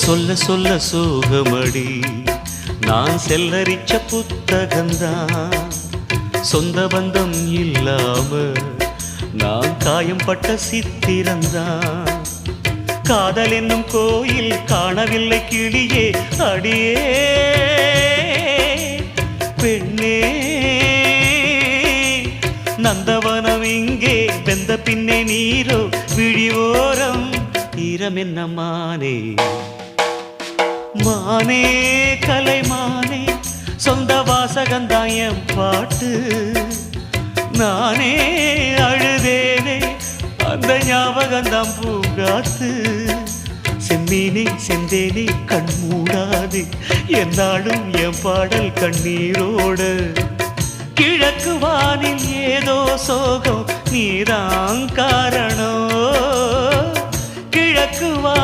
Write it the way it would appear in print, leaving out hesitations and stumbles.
சொல்ல சொல்ல சோகமடி நான் செல்லரிச்ச புத்தகந்தான் சொந்த பந்தம் இல்லாம நான் காயம் பட்ட சித்திரந்தான் காதல் என்னும் கோயில் காணவில்லை கிளியே அடியே பெண்ணே நந்தவனம் இங்கே வெந்த பின்னே நீரோ விழிவோரம் ஈரம் என்ன மானே மானே கலைமானே சொந்த வாசகந்தாயம் பாட்டு நானே அழுதேனே அந்த ஞாபகந்தாம் பூங்காத்து செம்மீனே செந்தேனே கண் மூடாது என்னாலும் என் பாடல் கண்ணீரோடு கிழக்கு வானில் ஏதோ சோகம் நீதான் காரணம் கிழக்கு வானில்